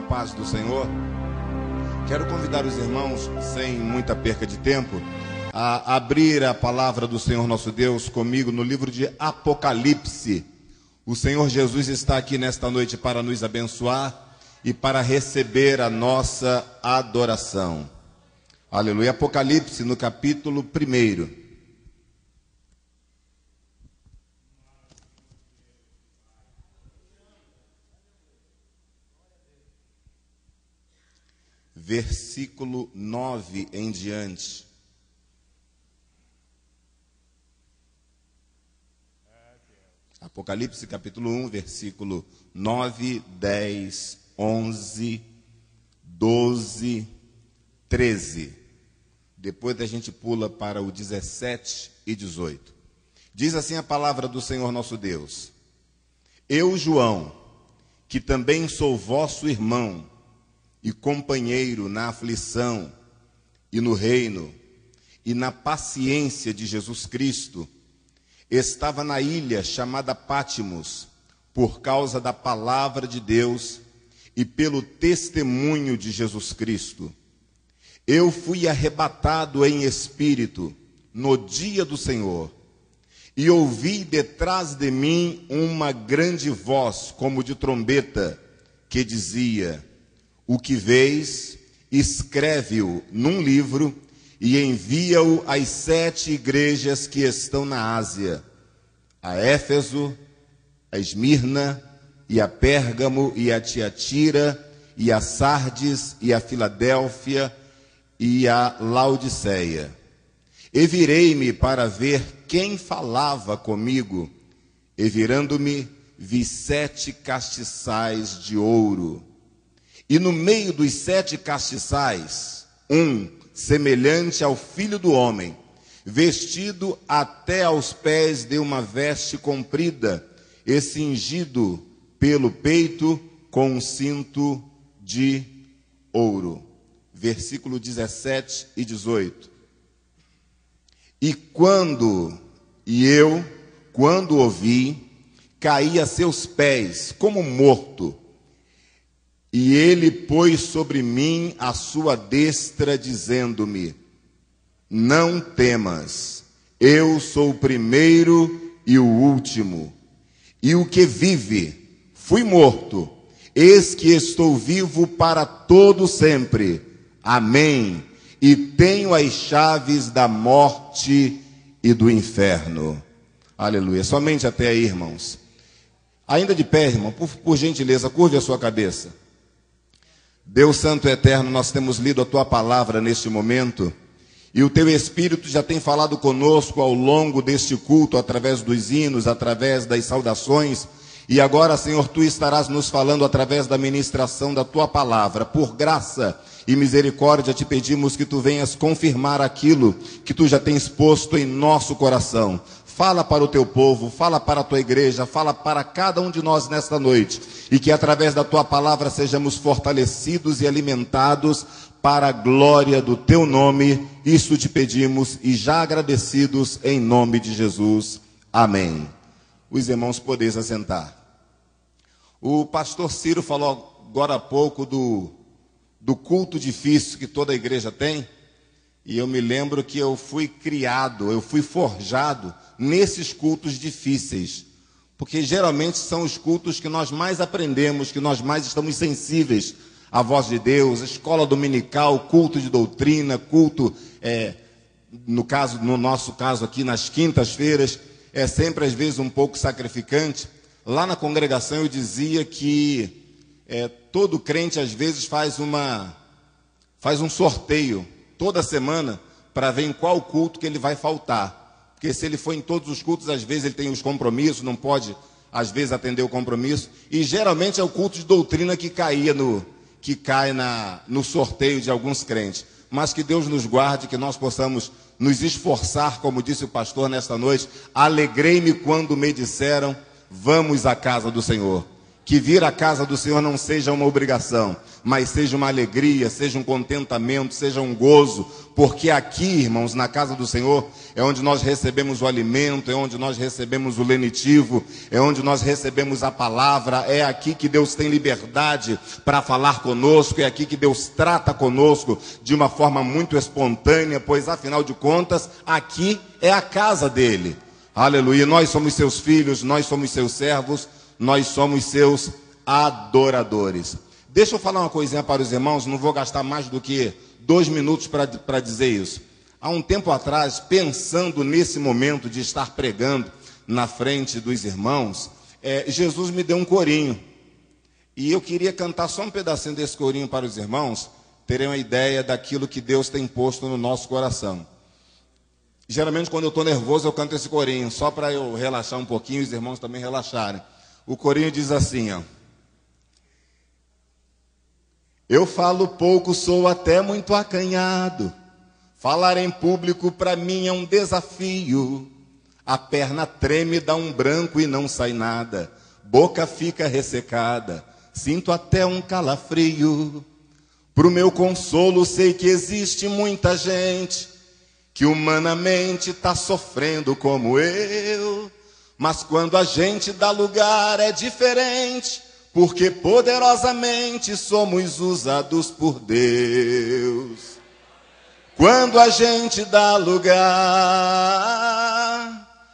paz do Senhor. Quero convidar os irmãos, sem muita perca de tempo, a abrir a palavra do Senhor nosso Deus comigo no livro de Apocalipse. O Senhor Jesus está aqui nesta noite para nos abençoar e para receber a nossa adoração. Aleluia. Apocalipse, no capítulo 1. Versículo 9 em diante. Apocalipse capítulo 1, versículo 9, 10, 11, 12, 13. Depois a gente pula para o 17 e 18. Diz assim a palavra do Senhor nosso Deus: Eu, João, que também sou vosso irmão e companheiro na aflição e no reino e na paciência de Jesus Cristo, estava na ilha chamada Pátimos, por causa da palavra de Deus e pelo testemunho de Jesus Cristo. Eu fui arrebatado em espírito no dia do Senhor, e ouvi detrás de mim uma grande voz, como de trombeta, que dizia: O que vês, escreve-o num livro e envia-o às 7 igrejas que estão na Ásia: a Éfeso, a Esmirna, e a Pérgamo, e a Tiatira, e a Sardes, e a Filadélfia, e a Laodiceia. E virei-me para ver quem falava comigo, e virando-me, vi 7 castiçais de ouro. E no meio dos 7 castiçais, um semelhante ao Filho do Homem, vestido até aos pés de uma veste comprida, e cingido pelo peito com um cinto de ouro. Versículo 17 e 18. Quando ouvi, caí a seus pés como morto. E ele pôs sobre mim a sua destra, dizendo-me: Não temas, eu sou o primeiro e o último. E o que vive, fui morto, eis que estou vivo para todo sempre. Amém. E tenho as chaves da morte e do inferno. Aleluia. Somente até aí, irmãos. Ainda de pé, irmão, por gentileza, curve a sua cabeça. Deus Santo e Eterno, nós temos lido a Tua palavra neste momento, e o Teu Espírito já tem falado conosco ao longo deste culto, através dos hinos, através das saudações, e agora, Senhor, Tu estarás nos falando através da ministração da Tua palavra. Por graça e misericórdia te pedimos que Tu venhas confirmar aquilo que Tu já tens posto em nosso coração. Fala para o Teu povo, fala para a Tua igreja, fala para cada um de nós nesta noite, e que através da Tua palavra sejamos fortalecidos e alimentados para a glória do Teu nome. Isso te pedimos e já agradecidos em nome de Jesus. Amém. Os irmãos podeis assentar. O pastor Ciro falou agora há pouco do culto difícil que toda a igreja tem, e eu me lembro que eu fui criado, eu fui forjado nesses cultos difíceis, porque geralmente são os cultos que nós mais aprendemos, que nós mais estamos sensíveis à voz de Deus. Escola dominical, culto de doutrina, culto, no nosso caso aqui, nas quintas-feiras, é sempre às vezes um pouco sacrificante. Lá na congregação eu dizia que todo crente às vezes faz um sorteio toda semana para ver em qual culto que ele vai faltar. Porque se ele for em todos os cultos, às vezes ele tem os compromissos, não pode às vezes atender o compromisso. E geralmente é o culto de doutrina que cai no sorteio de alguns crentes. Mas que Deus nos guarde, que nós possamos nos esforçar, como disse o pastor nesta noite. Alegrei-me quando me disseram: vamos à casa do Senhor. Que vir à casa do Senhor não seja uma obrigação, mas seja uma alegria, seja um contentamento, seja um gozo, porque aqui, irmãos, na casa do Senhor, é onde nós recebemos o alimento, é onde nós recebemos o lenitivo, é onde nós recebemos a palavra, é aqui que Deus tem liberdade para falar conosco, é aqui que Deus trata conosco de uma forma muito espontânea, pois afinal de contas, aqui é a casa dele. Aleluia, nós somos seus filhos, nós somos seus servos, nós somos seus adoradores. Deixa eu falar uma coisinha para os irmãos, não vou gastar mais do que 2 minutos para dizer isso. Há um tempo atrás, pensando nesse momento de estar pregando na frente dos irmãos, Jesus me deu um corinho. E eu queria cantar só um pedacinho desse corinho para os irmãos terem uma ideia daquilo que Deus tem posto no nosso coração. Geralmente, quando eu estou nervoso, eu canto esse corinho, só para eu relaxar um pouquinho e os irmãos também relaxarem. O corinho diz assim, ó. Eu falo pouco, sou até muito acanhado. Falar em público para mim é um desafio. A perna treme, dá um branco e não sai nada. Boca fica ressecada, sinto até um calafrio. Pro meu consolo sei que existe muita gente que humanamente tá sofrendo como eu. Mas quando a gente dá lugar é diferente, porque poderosamente somos usados por Deus. Quando a gente dá lugar,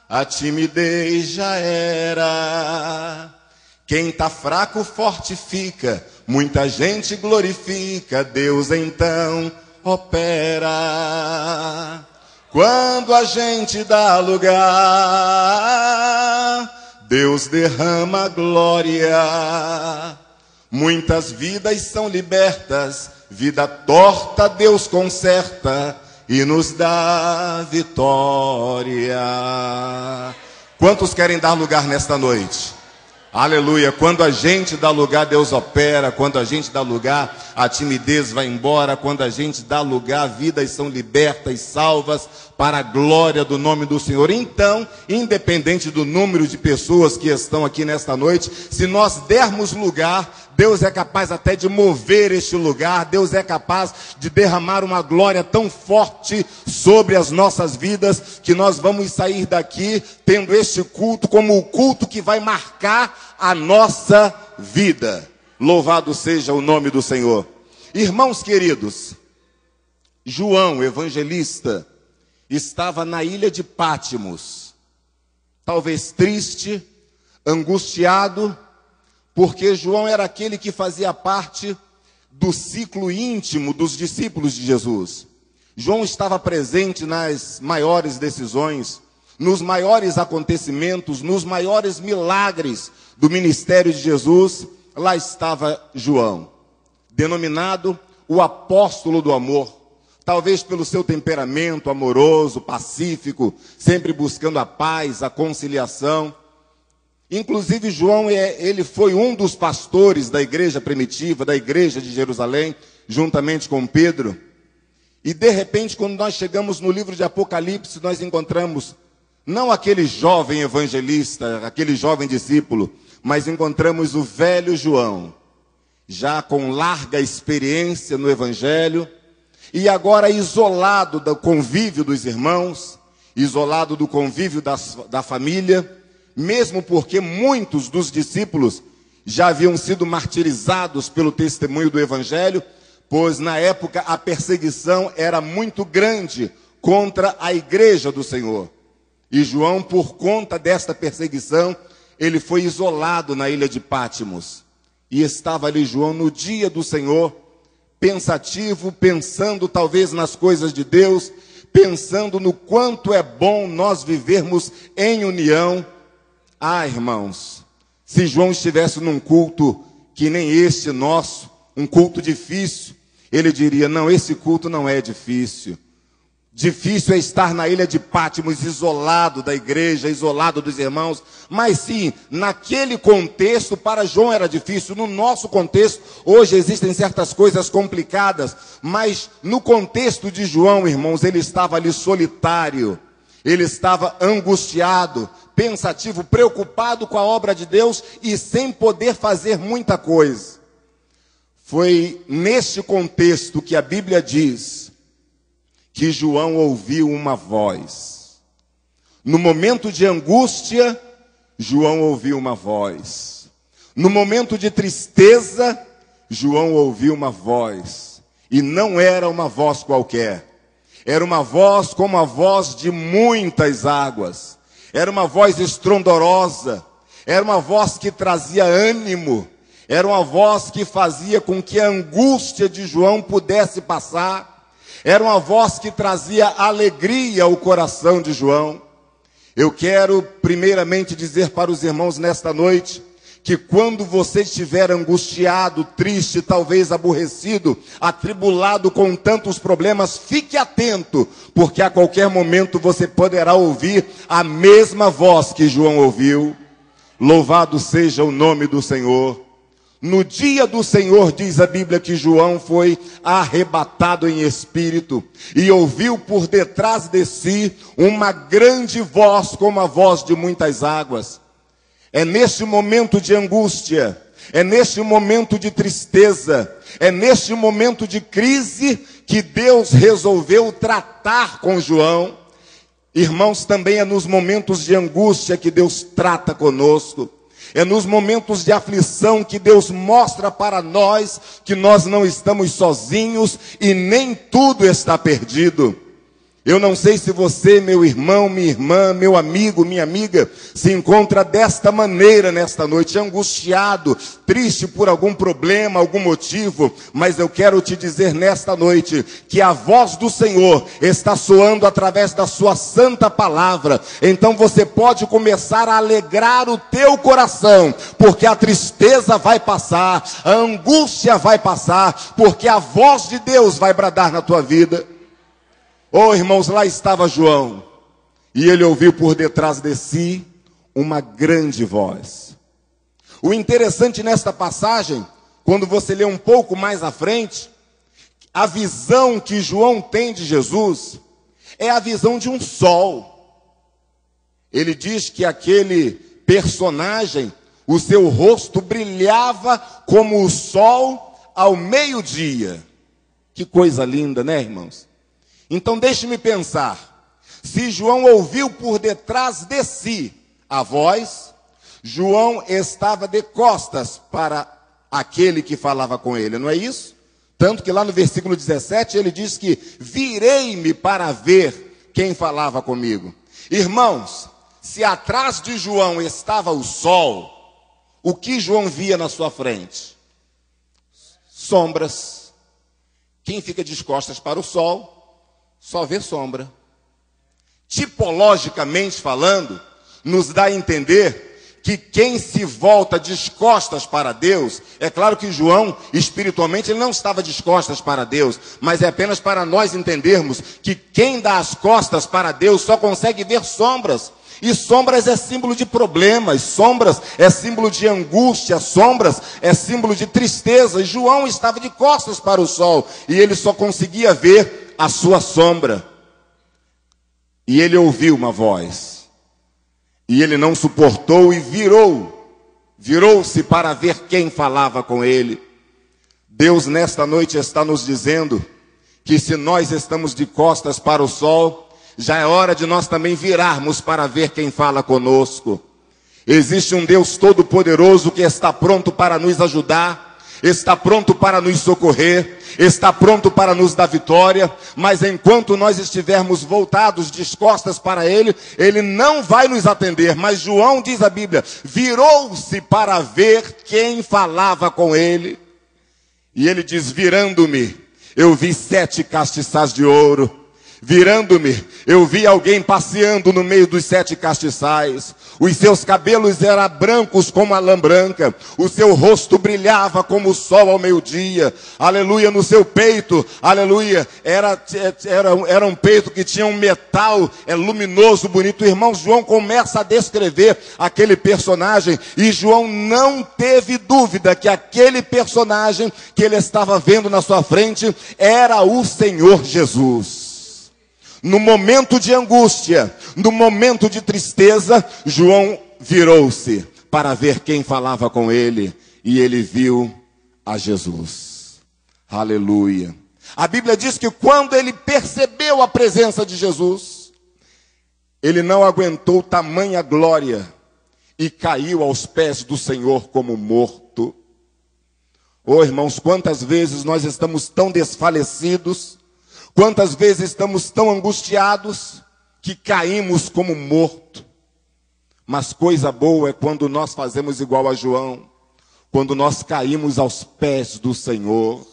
a timidez já era. Quem tá fraco fortifica, muita gente glorifica, Deus então opera. Quando a gente dá lugar, Deus derrama glória. Muitas vidas são libertas, vida torta Deus conserta e nos dá vitória. Quantos querem dar lugar nesta noite? Aleluia, quando a gente dá lugar, Deus opera. Quando a gente dá lugar, a timidez vai embora. Quando a gente dá lugar, vidas são libertas, salvas, para a glória do nome do Senhor. Então, independente do número de pessoas que estão aqui nesta noite, se nós dermos lugar, Deus é capaz até de mover este lugar. Deus é capaz de derramar uma glória tão forte sobre as nossas vidas, que nós vamos sair daqui tendo este culto como o culto que vai marcar a nossa vida. Louvado seja o nome do Senhor. Irmãos queridos, João, evangelista, estava na ilha de Pátimos, talvez triste, angustiado, porque João era aquele que fazia parte do ciclo íntimo dos discípulos de Jesus. João estava presente nas maiores decisões, nos maiores acontecimentos, nos maiores milagres do ministério de Jesus. Lá estava João, denominado o apóstolo do amor. Talvez pelo seu temperamento amoroso, pacífico, sempre buscando a paz, a conciliação. Inclusive João, ele foi um dos pastores da igreja primitiva, da igreja de Jerusalém, juntamente com Pedro. E de repente, quando nós chegamos no livro de Apocalipse, nós encontramos não aquele jovem evangelista, aquele jovem discípulo, mas encontramos o velho João, já com larga experiência no evangelho, e agora isolado do convívio dos irmãos, isolado do convívio da família, mesmo porque muitos dos discípulos já haviam sido martirizados pelo testemunho do evangelho, pois na época a perseguição era muito grande contra a igreja do Senhor. E João, por conta desta perseguição, ele foi isolado na ilha de Pátimos. E estava ali João no dia do Senhor, pensativo, pensando talvez nas coisas de Deus, pensando no quanto é bom nós vivermos em união. Ah, irmãos, se João estivesse num culto que nem este nosso, um culto difícil, ele diria, não, esse culto não é difícil. Difícil é estar na ilha de Pátimos, isolado da igreja, isolado dos irmãos. Mas sim, naquele contexto, para João era difícil. No nosso contexto, hoje existem certas coisas complicadas. Mas no contexto de João, irmãos, ele estava ali solitário. Ele estava angustiado, pensativo, preocupado com a obra de Deus e sem poder fazer muita coisa. Foi neste contexto que a Bíblia diz que João ouviu uma voz. No momento de angústia, João ouviu uma voz. No momento de tristeza, João ouviu uma voz. E não era uma voz qualquer. Era uma voz como a voz de muitas águas. Era uma voz estrondorosa. Era uma voz que trazia ânimo. Era uma voz que fazia com que a angústia de João pudesse passar. Era uma voz que trazia alegria ao coração de João. Eu quero primeiramente dizer para os irmãos nesta noite, que quando você estiver angustiado, triste, talvez aborrecido, atribulado com tantos problemas, fique atento, porque a qualquer momento você poderá ouvir a mesma voz que João ouviu. Louvado seja o nome do Senhor. No dia do Senhor, diz a Bíblia, que João foi arrebatado em espírito e ouviu por detrás de si uma grande voz, como a voz de muitas águas. É neste momento de angústia, é neste momento de tristeza, é neste momento de crise que Deus resolveu tratar com João. Irmãos, também é nos momentos de angústia que Deus trata conosco. É nos momentos de aflição que Deus mostra para nós que nós não estamos sozinhos e nem tudo está perdido. Eu não sei se você, meu irmão, minha irmã, meu amigo, minha amiga, se encontra desta maneira nesta noite, angustiado, triste por algum problema, algum motivo, mas eu quero te dizer nesta noite que a voz do Senhor está soando através da sua santa palavra. Então você pode começar a alegrar o teu coração, porque a tristeza vai passar, a angústia vai passar, porque a voz de Deus vai bradar na tua vida. Oh, irmãos, lá estava João, e ele ouviu por detrás de si uma grande voz. O interessante nesta passagem, quando você lê um pouco mais à frente, a visão que João tem de Jesus é a visão de um sol. Ele diz que aquele personagem, o seu rosto brilhava como o sol ao meio-dia. Que coisa linda, né, irmãos? Então deixe-me pensar, se João ouviu por detrás de si a voz, João estava de costas para aquele que falava com ele, não é isso? Tanto que lá no versículo 17 ele diz que virei-me para ver quem falava comigo. Irmãos, se atrás de João estava o sol, o que João via na sua frente? Sombras. Quem fica de costas para o sol só vê sombra. Tipologicamente falando, nos dá a entender que quem se volta de costas para Deus, é claro que João, espiritualmente, ele não estava de costas para Deus, mas é apenas para nós entendermos que quem dá as costas para Deus só consegue ver sombras. E sombras é símbolo de problemas, sombras é símbolo de angústia, sombras é símbolo de tristeza. E João estava de costas para o sol, e ele só conseguia ver a sua sombra. E ele ouviu uma voz, e ele não suportou e virou-se para ver quem falava com ele. Deus nesta noite está nos dizendo que se nós estamos de costas para o sol, já é hora de nós também virarmos para ver quem fala conosco. Existe um Deus todo-poderoso que está pronto para nos ajudar, está pronto para nos socorrer, está pronto para nos dar vitória, mas enquanto nós estivermos voltados de costas para Ele, Ele não vai nos atender. Mas João, diz a Bíblia, virou-se para ver quem falava com ele, e ele diz, virando-me, eu vi 7 castiçais de ouro. Virando-me, eu vi alguém passeando no meio dos 7 castiçais. Os seus cabelos eram brancos como a lã branca. O seu rosto brilhava como o sol ao meio-dia. Aleluia, no seu peito, aleluia, era um peito que tinha um metal luminoso, bonito. O irmão João começa a descrever aquele personagem. E João não teve dúvida que aquele personagem que ele estava vendo na sua frente era o Senhor Jesus. No momento de angústia, no momento de tristeza, João virou-se para ver quem falava com ele, e ele viu a Jesus. Aleluia. A Bíblia diz que quando ele percebeu a presença de Jesus, ele não aguentou tamanha glória e caiu aos pés do Senhor como morto. Oh, irmãos, quantas vezes nós estamos tão desfalecidos, quantas vezes estamos tão angustiados, que caímos como morto. Mas coisa boa é quando nós fazemos igual a João, quando nós caímos aos pés do Senhor.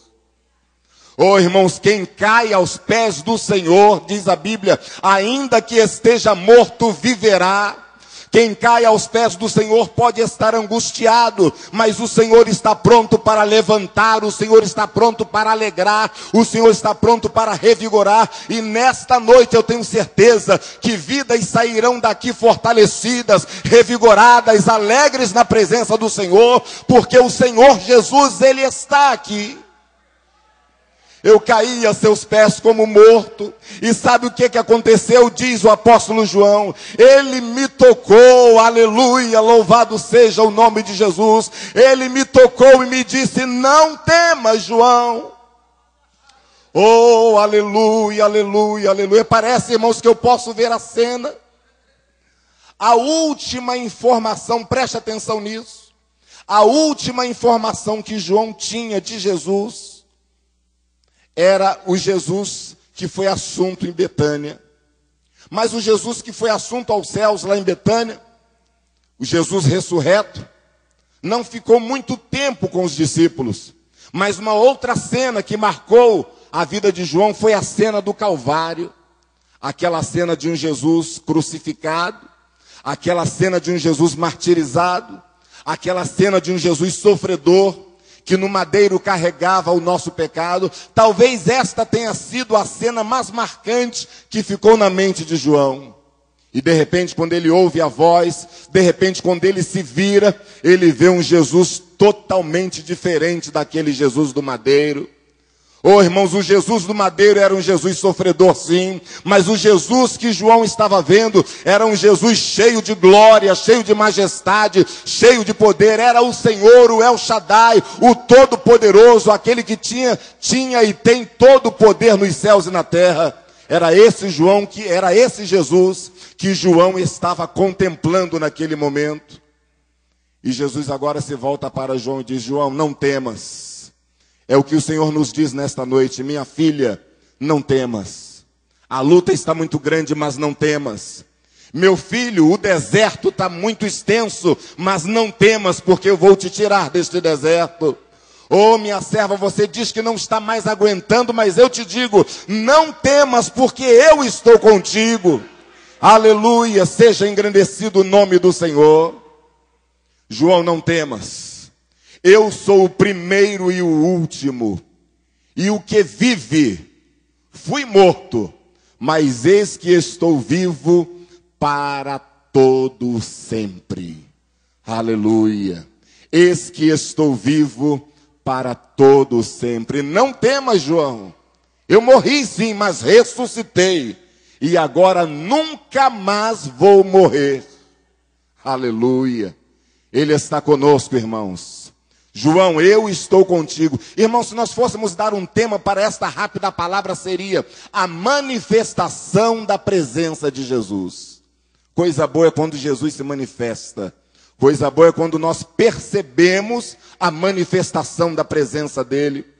Oh, irmãos, quem cai aos pés do Senhor, diz a Bíblia, ainda que esteja morto, viverá. Quem cai aos pés do Senhor pode estar angustiado, mas o Senhor está pronto para levantar, o Senhor está pronto para alegrar, o Senhor está pronto para revigorar. E nesta noite eu tenho certeza que vidas sairão daqui fortalecidas, revigoradas, alegres na presença do Senhor, porque o Senhor Jesus, Ele está aqui. Eu caí a seus pés como morto. E sabe o que aconteceu? Diz o apóstolo João. Ele me tocou, aleluia, louvado seja o nome de Jesus. Ele me tocou e me disse, não temas, João. Oh, aleluia, aleluia, aleluia. Parece, irmãos, que eu posso ver a cena. A última informação, preste atenção nisso. A última informação que João tinha de Jesus era o Jesus que foi assunto em Betânia. Mas o Jesus que foi assunto aos céus lá em Betânia, o Jesus ressurreto, não ficou muito tempo com os discípulos. Mas uma outra cena que marcou a vida de João foi a cena do Calvário. Aquela cena de um Jesus crucificado, aquela cena de um Jesus martirizado, aquela cena de um Jesus sofredor, que no madeiro carregava o nosso pecado. Talvez esta tenha sido a cena mais marcante que ficou na mente de João. E de repente, quando ele ouve a voz, de repente, quando ele se vira, ele vê um Jesus totalmente diferente daquele Jesus do madeiro. Oh, irmãos, o Jesus do madeiro era um Jesus sofredor, sim, mas o Jesus que João estava vendo era um Jesus cheio de glória, cheio de majestade, cheio de poder. Era o Senhor, o El Shaddai, o Todo-Poderoso, aquele que tinha e tem todo o poder nos céus e na terra. Era esse Jesus que João estava contemplando naquele momento. E Jesus agora se volta para João e diz, João, não temas. É o que o Senhor nos diz nesta noite. Minha filha, não temas. A luta está muito grande, mas não temas. Meu filho, o deserto está muito extenso, mas não temas, porque eu vou te tirar deste deserto. Oh, minha serva, você diz que não está mais aguentando, mas eu te digo, não temas, porque eu estou contigo. Aleluia, seja engrandecido o nome do Senhor. João, não temas. Eu sou o primeiro e o último, e o que vive, fui morto, mas eis que estou vivo para todo sempre. Aleluia. Eis que estou vivo para todo sempre. Não temas, João. Eu morri sim, mas ressuscitei, e agora nunca mais vou morrer. Aleluia. Ele está conosco, irmãos. João, eu estou contigo. Irmãos, se nós fôssemos dar um tema para esta rápida palavra, seria a manifestação da presença de Jesus. Coisa boa é quando Jesus se manifesta. Coisa boa é quando nós percebemos a manifestação da presença dele.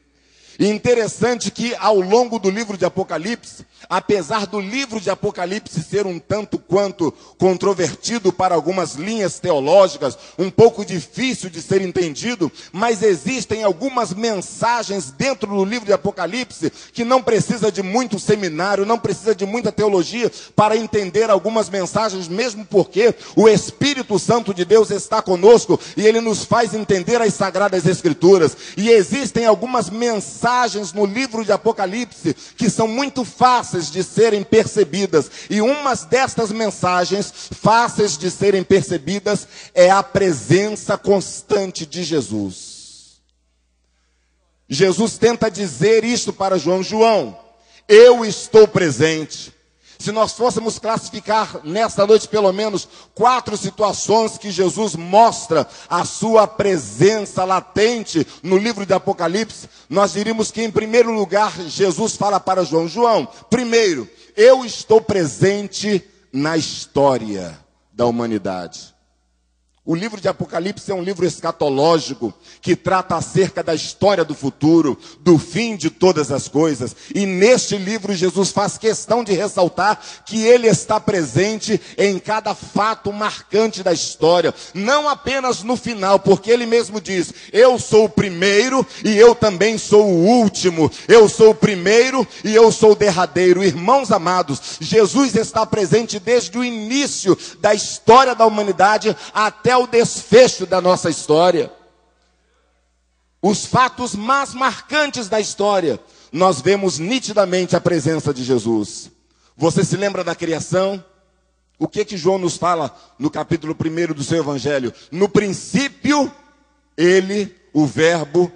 E interessante que ao longo do livro de Apocalipse, apesar do livro de Apocalipse ser um tanto quanto controvertido para algumas linhas teológicas, um pouco difícil de ser entendido, mas existem algumas mensagens dentro do livro de Apocalipse que não precisa de muito seminário, não precisa de muita teologia para entender algumas mensagens, mesmo porque o Espírito Santo de Deus está conosco e ele nos faz entender as Sagradas Escrituras. E existem algumas mensagens no livro de Apocalipse que são muito fáceis de serem percebidas, e umas destas mensagens fáceis de serem percebidas é a presença constante de Jesus. Jesus tenta dizer isto para João: João, eu estou presente, Se nós fôssemos classificar nesta noite pelo menos 4 situações que Jesus mostra a sua presença latente no livro de Apocalipse, nós diríamos que em primeiro lugar Jesus fala para João: João, primeiro, eu estou presente na história da humanidade. O livro de Apocalipse é um livro escatológico que trata acerca da história do futuro, do fim de todas as coisas. E neste livro Jesus faz questão de ressaltar que ele está presente em cada fato marcante da história. Não apenas no final, porque ele mesmo diz: eu sou o primeiro e eu também sou o último. Eu sou o primeiro e eu sou o derradeiro. Irmãos amados, Jesus está presente desde o início da história da humanidade até o desfecho da nossa história. Os fatos mais marcantes da história, nós vemos nitidamente a presença de Jesus. Você se lembra da criação? O que João nos fala no capítulo 1 do seu evangelho? No princípio, ele, o verbo,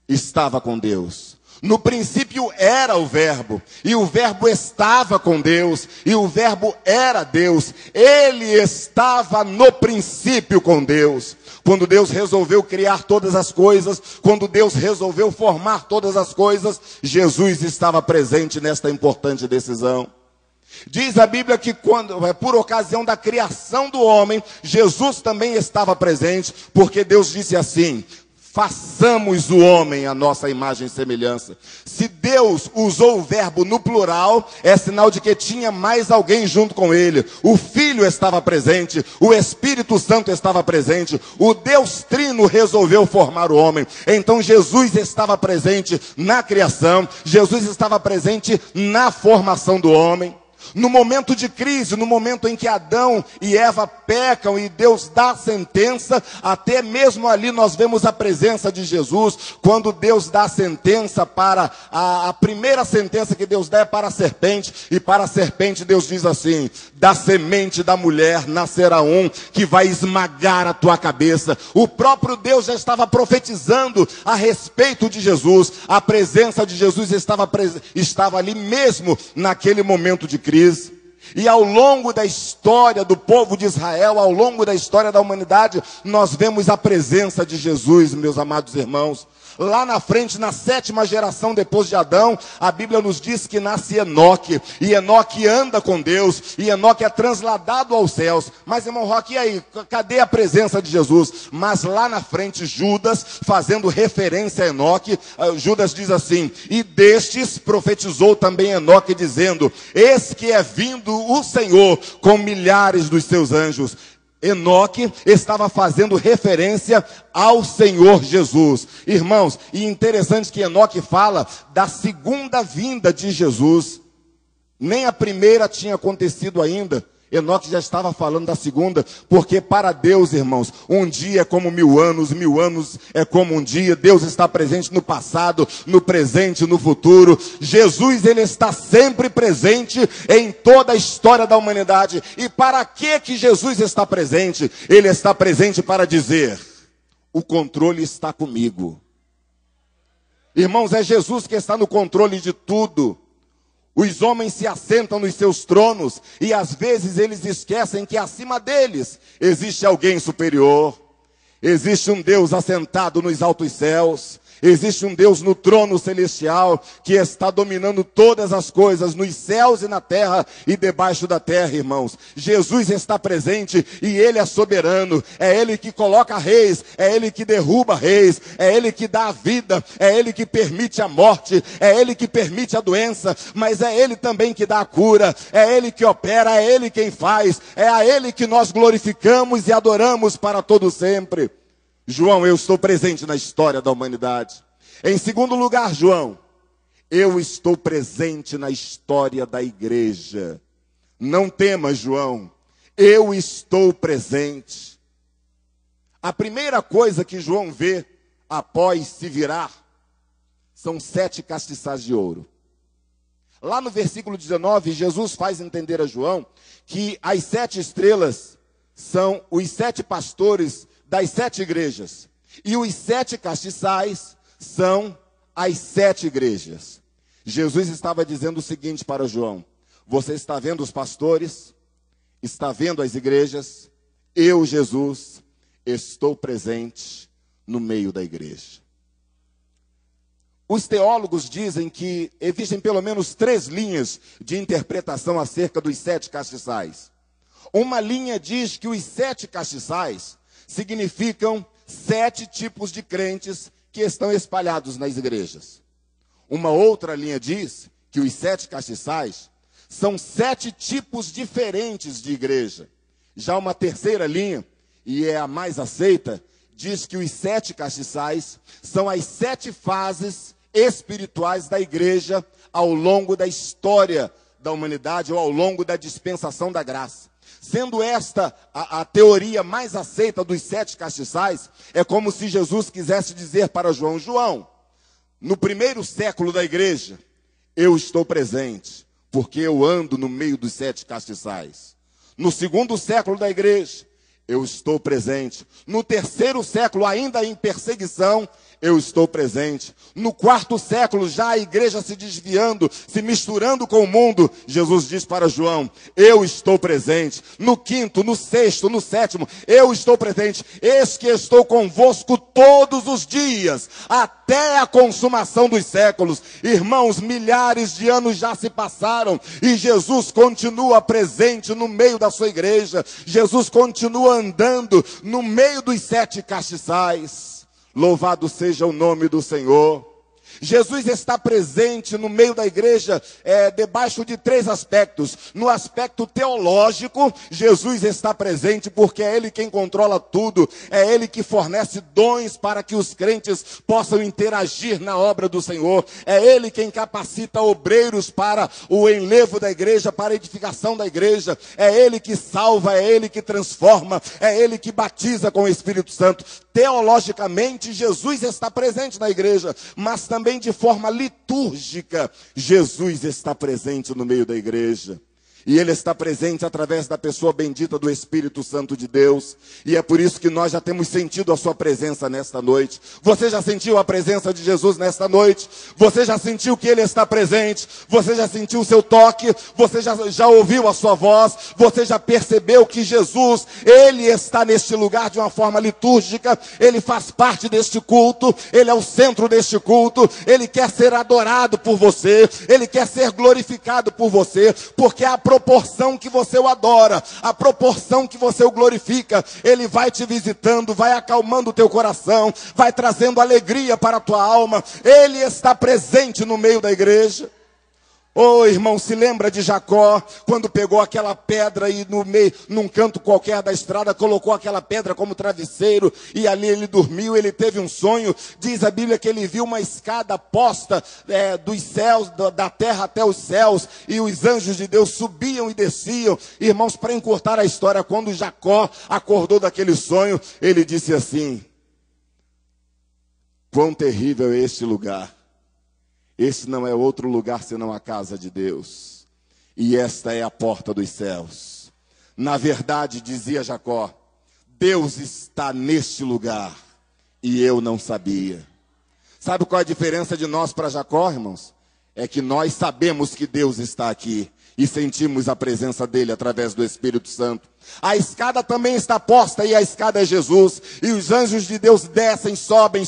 estava com Deus. No princípio era o verbo, e o verbo estava com Deus, e o verbo era Deus. Ele estava no princípio com Deus. Quando Deus resolveu criar todas as coisas, quando Deus resolveu formar todas as coisas, Jesus estava presente nesta importante decisão. Diz a Bíblia que por ocasião da criação do homem, Jesus também estava presente, porque Deus disse assim: façamos o homem à nossa imagem e semelhança. Se Deus usou o verbo no plural, é sinal de que tinha mais alguém junto com ele. O Filho estava presente, o Espírito Santo estava presente, o Deus Trino resolveu formar o homem. Então Jesus estava presente na criação, Jesus estava presente na formação do homem. No momento de crise, no momento em que Adão e Eva pecam e Deus dá a sentença, até mesmo ali nós vemos a presença de Jesus, quando Deus dá a sentença para, a primeira sentença que Deus dá é para a serpente, e para a serpente Deus diz assim: da semente da mulher nascerá um que vai esmagar a tua cabeça. O próprio Deus já estava profetizando a respeito de Jesus, a presença de Jesus estava ali mesmo naquele momento de crise. E ao longo da história do povo de Israel, ao longo da história da humanidade, nós vemos a presença de Jesus, meus amados irmãos. Lá na frente, na 7ª geração depois de Adão, a Bíblia nos diz que nasce Enoque, e Enoque anda com Deus, e Enoque é transladado aos céus. Mas, irmão Roque, e aí? Cadê a presença de Jesus? Mas lá na frente, Judas, fazendo referência a Enoque, Judas diz assim: e destes profetizou também Enoque, dizendo: eis que é vindo o Senhor com milhares dos seus anjos. Enoque estava fazendo referência ao Senhor Jesus. Irmãos, e interessante que Enoque fala da segunda vinda de Jesus. Nem a primeira tinha acontecido ainda. Enoque já estava falando da segunda, porque para Deus, irmãos, um dia é como 1000 anos é como um dia. Deus está presente no passado, no presente, no futuro. Jesus, ele está sempre presente em toda a história da humanidade. E para que Jesus está presente? Ele está presente para dizer: o controle está comigo. Irmãos, é Jesus que está no controle de tudo. Os homens se assentam nos seus tronos e às vezes eles esquecem que acima deles existe alguém superior. Existe um Deus assentado nos altos céus. Existe um Deus no trono celestial que está dominando todas as coisas nos céus e na terra e debaixo da terra, irmãos. Jesus está presente e Ele é soberano. É Ele que coloca reis, é Ele que derruba reis, é Ele que dá a vida, é Ele que permite a morte, é Ele que permite a doença, mas é Ele também que dá a cura, é Ele que opera, é Ele quem faz, é a Ele que nós glorificamos e adoramos para todo sempre. João, eu estou presente na história da humanidade. Em segundo lugar, João, eu estou presente na história da igreja. Não temas, João, eu estou presente. A primeira coisa que João vê após se virar são 7 castiçais de ouro. Lá no versículo 19, Jesus faz entender a João que as 7 estrelas são os 7 pastores das 7 igrejas. E os 7 castiçais são as 7 igrejas. Jesus estava dizendo o seguinte para João: Você está vendo os pastores, está vendo as igrejas. Eu, Jesus, estou presente no meio da igreja. Os teólogos dizem que existem pelo menos 3 linhas de interpretação acerca dos 7 castiçais. Uma linha diz que os 7 castiçais significam 7 tipos de crentes que estão espalhados nas igrejas. Uma outra linha diz que os 7 castiçais são 7 tipos diferentes de igreja. Já uma terceira linha, e é a mais aceita, diz que os 7 castiçais são as 7 fases espirituais da igreja ao longo da história da humanidade ou ao longo da dispensação da graça. Sendo esta a teoria mais aceita dos 7 castiçais, é como se Jesus quisesse dizer para João: João, no primeiro século da igreja, eu estou presente, porque eu ando no meio dos 7 castiçais. No segundo século da igreja, eu estou presente. No terceiro século, ainda em perseguição, eu estou presente. No 4º século, já a igreja se desviando, se misturando com o mundo, Jesus diz para João: eu estou presente. No 5º, no 6º, no 7º, eu estou presente. Eis que estou convosco todos os dias, até a consumação dos séculos. Irmãos, milhares de anos já se passaram e Jesus continua presente no meio da sua igreja. Jesus continua andando no meio dos 7 castiçais. Louvado seja o nome do Senhor. Jesus está presente no meio da igreja, debaixo de 3 aspectos. No aspecto teológico, Jesus está presente porque é Ele quem controla tudo. É Ele que fornece dons para que os crentes possam interagir na obra do Senhor. É Ele quem capacita obreiros para o enlevo da igreja, para a edificação da igreja. É Ele que salva, é Ele que transforma, é Ele que batiza com o Espírito Santo. Teologicamente, Jesus está presente na igreja, mas também de forma litúrgica, Jesus está presente no meio da igreja. E Ele está presente através da pessoa bendita do Espírito Santo de Deus. E é por isso que nós já temos sentido a sua presença nesta noite. Você já sentiu a presença de Jesus nesta noite? Você já sentiu que Ele está presente? Você já sentiu o seu toque? Você já ouviu a sua voz? Você já percebeu que Jesus, Ele está neste lugar de uma forma litúrgica? Ele faz parte deste culto. Ele é o centro deste culto. Ele quer ser adorado por você. Ele quer ser glorificado por você. Porque a proporção que você o adora, a proporção que você o glorifica, Ele vai te visitando, vai acalmando o teu coração, vai trazendo alegria para a tua alma. Ele está presente no meio da igreja. Oh, irmão, se lembra de Jacó, quando pegou aquela pedra e no meio, num canto qualquer da estrada, colocou aquela pedra como travesseiro, e ali ele dormiu. Ele teve um sonho. Diz a Bíblia que ele viu uma escada posta dos céus, da terra até os céus, e os anjos de Deus subiam e desciam. Irmãos, para encurtar a história, quando Jacó acordou daquele sonho, ele disse assim: quão terrível é este lugar! Esse não é outro lugar senão a casa de Deus. E esta é a porta dos céus. Na verdade, dizia Jacó, Deus está neste lugar. E eu não sabia. Sabe qual é a diferença de nós para Jacó, irmãos? É que nós sabemos que Deus está aqui. E sentimos a presença dele através do Espírito Santo. A escada também está posta, e a escada é Jesus. E os anjos de Deus descem, sobem,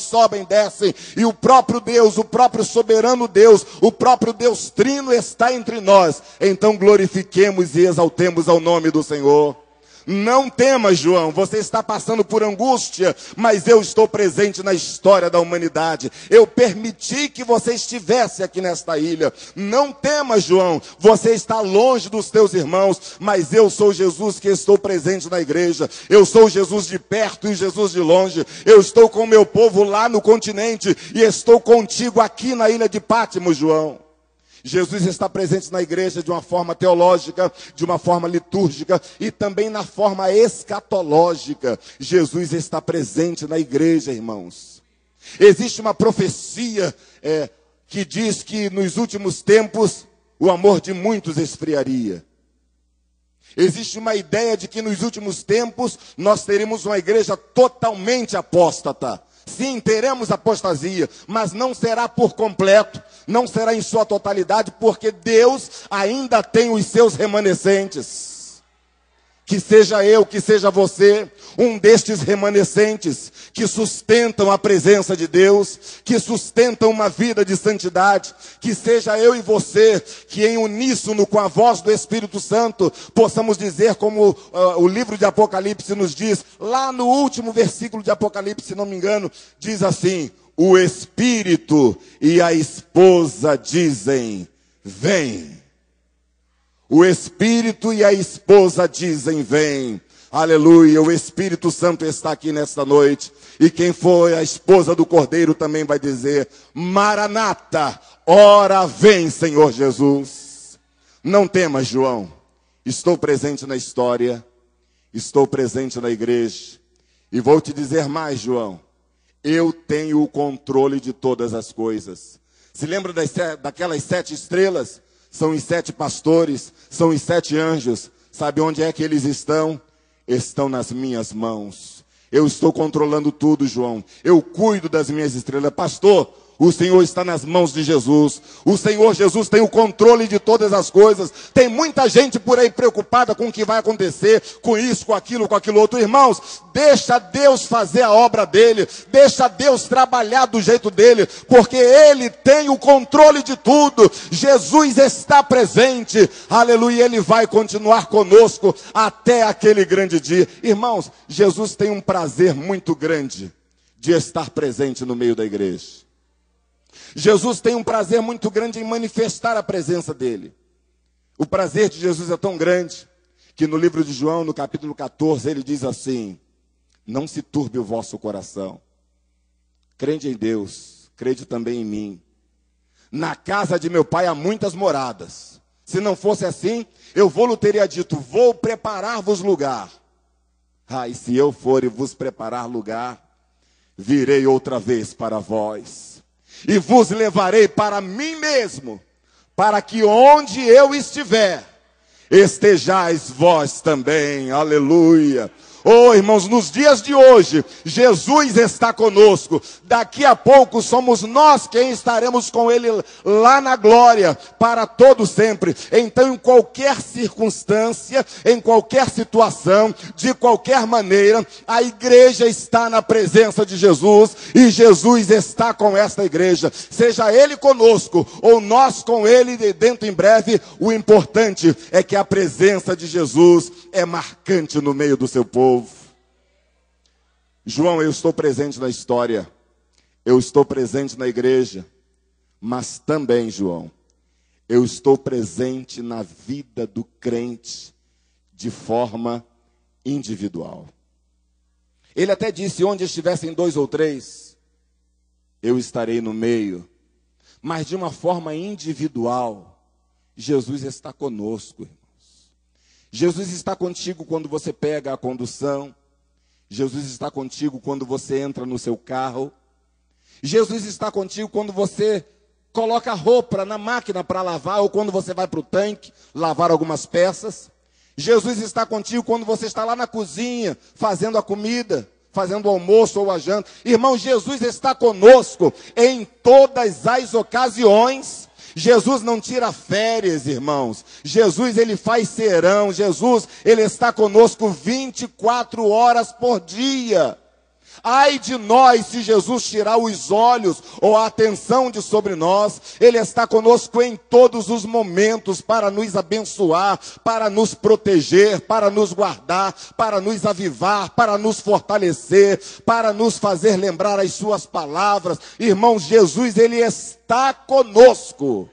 descem. E o próprio Deus, o próprio soberano Deus, o próprio Deus Trino está entre nós. Então glorifiquemos e exaltemos ao nome do Senhor. Não temas, João, você está passando por angústia, mas eu estou presente na história da humanidade. Eu permiti que você estivesse aqui nesta ilha. Não temas, João, você está longe dos teus irmãos, mas eu sou Jesus que estou presente na igreja. Eu sou Jesus de perto e Jesus de longe. Eu estou com o meu povo lá no continente e estou contigo aqui na ilha de Pátmos, João. Jesus está presente na igreja de uma forma teológica, de uma forma litúrgica e também na forma escatológica. Jesus está presente na igreja, irmãos. Existe uma profecia que diz que nos últimos tempos o amor de muitos esfriaria. Existe uma ideia de que nos últimos tempos nós teremos uma igreja totalmente apóstata. Sim, teremos apostasia, mas não será por completo. não será em sua totalidade, porque Deus ainda tem os seus remanescentes. Que seja eu, que seja você, um destes remanescentes que sustentam a presença de Deus, que sustentam uma vida de santidade. Que seja eu e você, que em uníssono com a voz do Espírito Santo, possamos dizer como o livro de Apocalipse nos diz, lá no último versículo de Apocalipse, se não me engano, diz assim: o Espírito e a esposa dizem, vem. O Espírito e a esposa dizem, vem. Aleluia, o Espírito Santo está aqui nesta noite. E quem for a esposa do Cordeiro também vai dizer, Maranata, ora vem, Senhor Jesus. Não temas, João. Estou presente na história. Estou presente na igreja. E vou te dizer mais, João. Eu tenho o controle de todas as coisas. Se lembra daquelas 7 estrelas? São os 7 pastores, são os 7 anjos. Sabe onde é que eles estão? Estão nas minhas mãos. Eu estou controlando tudo, João. Eu cuido das minhas estrelas. Pastor, o Senhor está nas mãos de Jesus. O Senhor Jesus tem o controle de todas as coisas. Tem muita gente por aí preocupada com o que vai acontecer, com isso, com aquilo outro. Irmãos, deixa Deus fazer a obra dele. Deixa Deus trabalhar do jeito dele, porque ele tem o controle de tudo. Jesus está presente. Aleluia, ele vai continuar conosco até aquele grande dia. Irmãos, Jesus tem um prazer muito grande de estar presente no meio da igreja. Jesus tem um prazer muito grande em manifestar a presença dele. O prazer de Jesus é tão grande que no livro de João, no capítulo 14, ele diz assim: não se turbe o vosso coração. Crede em Deus, crede também em mim. Na casa de meu pai há muitas moradas. Se não fosse assim, eu vou-lhe teria dito, vou preparar-vos lugar. E se eu for e vos preparar lugar, virei outra vez para vós. E vos levarei para mim mesmo, para que onde eu estiver, estejais vós também. Aleluia. Oh, irmãos, nos dias de hoje, Jesus está conosco. Daqui a pouco somos nós quem estaremos com ele lá na glória, para todo sempre. Então, em qualquer circunstância, em qualquer situação, de qualquer maneira, a igreja está na presença de Jesus, e Jesus está com esta igreja. Seja ele conosco, ou nós com ele dentro em breve, o importante é que a presença de Jesus é marcante no meio do seu povo. João, eu estou presente na história, eu estou presente na igreja, mas também, João, eu estou presente na vida do crente de forma individual. Ele até disse, onde estivessem 2 ou 3, eu estarei no meio, mas de uma forma individual. Jesus está conosco, irmãos. Jesus está contigo quando você pega a condução. Jesus está contigo quando você entra no seu carro. Jesus está contigo quando você coloca a roupa na máquina para lavar, ou quando você vai para o tanque lavar algumas peças. Jesus está contigo quando você está lá na cozinha fazendo a comida, fazendo o almoço ou a janta. Irmão, Jesus está conosco em todas as ocasiões. Jesus não tira férias, irmãos. Jesus, ele faz serão. Jesus, ele está conosco 24 horas por dia. Ai de nós se Jesus tirar os olhos ou a atenção de sobre nós. Ele está conosco em todos os momentos para nos abençoar, para nos proteger, para nos guardar, para nos avivar, para nos fortalecer, para nos fazer lembrar as suas palavras. Irmãos, Jesus, ele está conosco.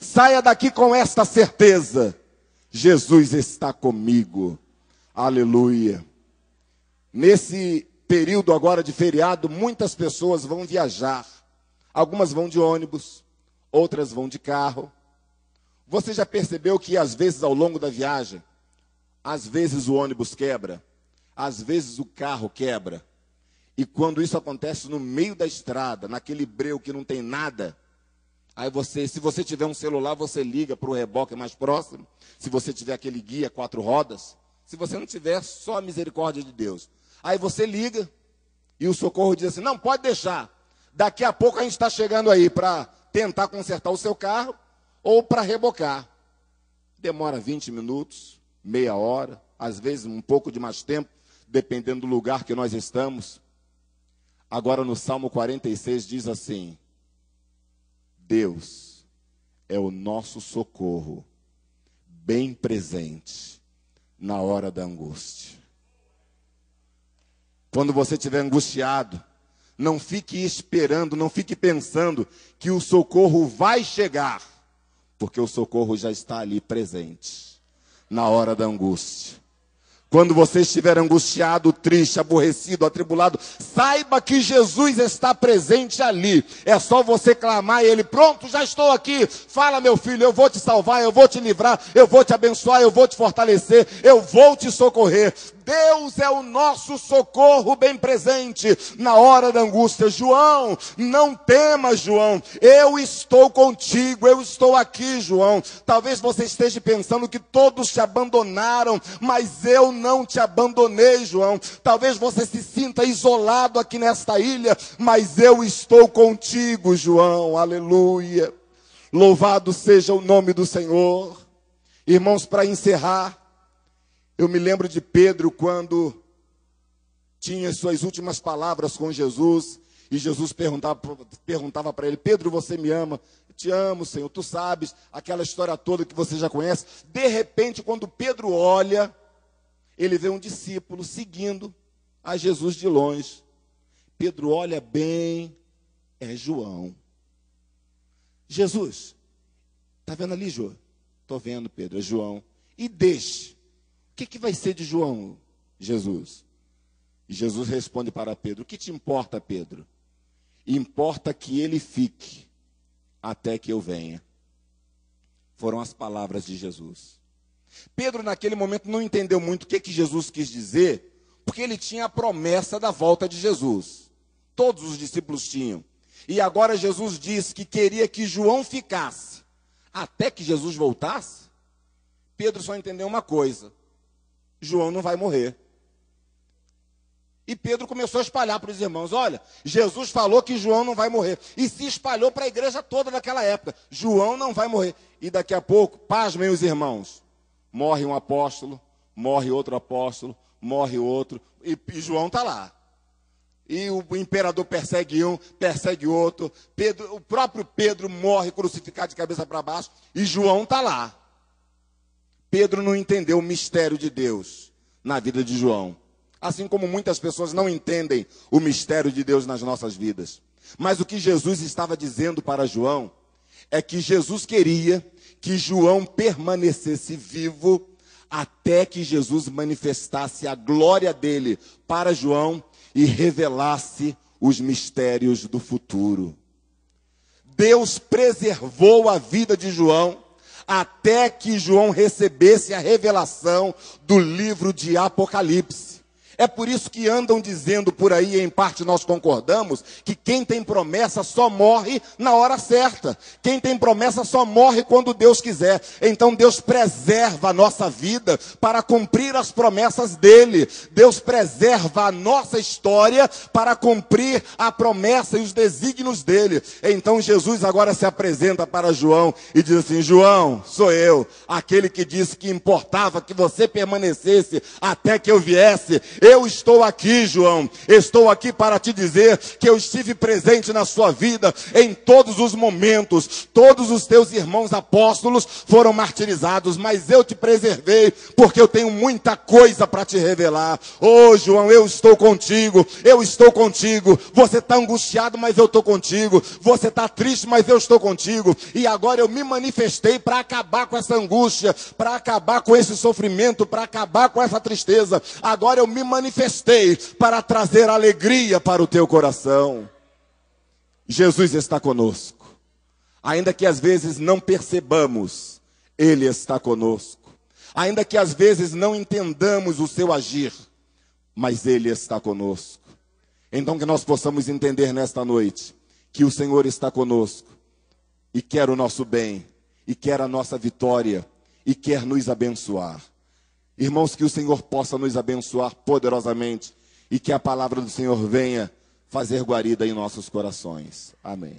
Saia daqui com esta certeza: Jesus está comigo. Aleluia. Nesse período agora de feriado, muitas pessoas vão viajar. Algumas vão de ônibus, outras vão de carro. Você já percebeu que às vezes ao longo da viagem, às vezes o ônibus quebra, às vezes o carro quebra. E quando isso acontece no meio da estrada, naquele breu que não tem nada, aí se você tiver um celular, você liga para o reboque mais próximo. Se você tiver aquele guia 4 rodas, se você não tiver, só a misericórdia de Deus. Aí você liga e o socorro diz assim, não, pode deixar. Daqui a pouco a gente está chegando aí para tentar consertar o seu carro ou para rebocar. Demora 20 minutos, meia hora, às vezes um pouco de mais tempo, dependendo do lugar que nós estamos. Agora no Salmo 46 diz assim: Deus é o nosso socorro, bem presente na hora da angústia. Quando você estiver angustiado, não fique esperando, não fique pensando que o socorro vai chegar, porque o socorro já está ali presente, na hora da angústia. Quando você estiver angustiado, triste, aborrecido, atribulado, saiba que Jesus está presente ali. É só você clamar a Ele: pronto, já estou aqui. Fala, meu filho, eu vou te salvar, eu vou te livrar, eu vou te abençoar, eu vou te fortalecer, eu vou te socorrer. Deus é o nosso socorro bem presente na hora da angústia. João, não temas, João. Eu estou contigo, eu estou aqui, João. Talvez você esteja pensando que todos te abandonaram, mas eu não te abandonei, João. Talvez você se sinta isolado aqui nesta ilha, mas eu estou contigo, João. Aleluia. Louvado seja o nome do Senhor. Irmãos, para encerrar, eu me lembro de Pedro quando tinha suas últimas palavras com Jesus, e Jesus perguntava para ele: Pedro, você me ama? Eu te amo, Senhor, tu sabes, aquela história toda que você já conhece. De repente, quando Pedro olha, ele vê um discípulo seguindo a Jesus de longe. Pedro olha bem, é João. Jesus, está vendo ali, João? Estou vendo, Pedro, é João. E deixe. O que vai ser de João, Jesus? E Jesus responde para Pedro: o que te importa, Pedro? Importa que ele fique até que eu venha. Foram as palavras de Jesus. Pedro, naquele momento, não entendeu muito o que Jesus quis dizer, porque ele tinha a promessa da volta de Jesus. Todos os discípulos tinham. E agora Jesus disse que queria que João ficasse até que Jesus voltasse. Pedro só entendeu uma coisa: João não vai morrer. E Pedro começou a espalhar para os irmãos: olha, Jesus falou que João não vai morrer. E se espalhou para a igreja toda daquela época: João não vai morrer. E daqui a pouco, pasmem os irmãos, morre um apóstolo, morre outro apóstolo, morre outro, e João está lá. E o imperador persegue um, persegue outro. O próprio Pedro morre crucificado de cabeça para baixo, e João está lá. Pedro não entendeu o mistério de Deus na vida de João. Assim como muitas pessoas não entendem o mistério de Deus nas nossas vidas. Mas o que Jesus estava dizendo para João é que Jesus queria que João permanecesse vivo até que Jesus manifestasse a glória dele para João e revelasse os mistérios do futuro. Deus preservou a vida de João até que João recebesse a revelação do livro de Apocalipse. É por isso que andam dizendo por aí, e em parte nós concordamos, que quem tem promessa só morre na hora certa. Quem tem promessa só morre quando Deus quiser. Então Deus preserva a nossa vida para cumprir as promessas dele. Deus preserva a nossa história para cumprir a promessa e os desígnios dele. Então Jesus agora se apresenta para João e diz assim: João, sou eu, aquele que disse que importava que você permanecesse até que eu viesse. Eu estou aqui, João, estou aqui para te dizer que eu estive presente na sua vida em todos os momentos. Todos os teus irmãos apóstolos foram martirizados, mas eu te preservei, porque eu tenho muita coisa para te revelar. Ô João, eu estou contigo, eu estou contigo. Você está angustiado, mas eu estou contigo. Você está triste, mas eu estou contigo. E agora eu me manifestei para acabar com essa angústia, para acabar com esse sofrimento, para acabar com essa tristeza. Agora eu me manifestei para trazer alegria para o teu coração. Jesus está conosco. Ainda que às vezes não percebamos, Ele está conosco. Ainda que às vezes não entendamos o seu agir, mas Ele está conosco. Então que nós possamos entender nesta noite que o Senhor está conosco e quer o nosso bem, e quer a nossa vitória, e quer nos abençoar. Irmãos, que o Senhor possa nos abençoar poderosamente e que a palavra do Senhor venha fazer guarida em nossos corações. Amém.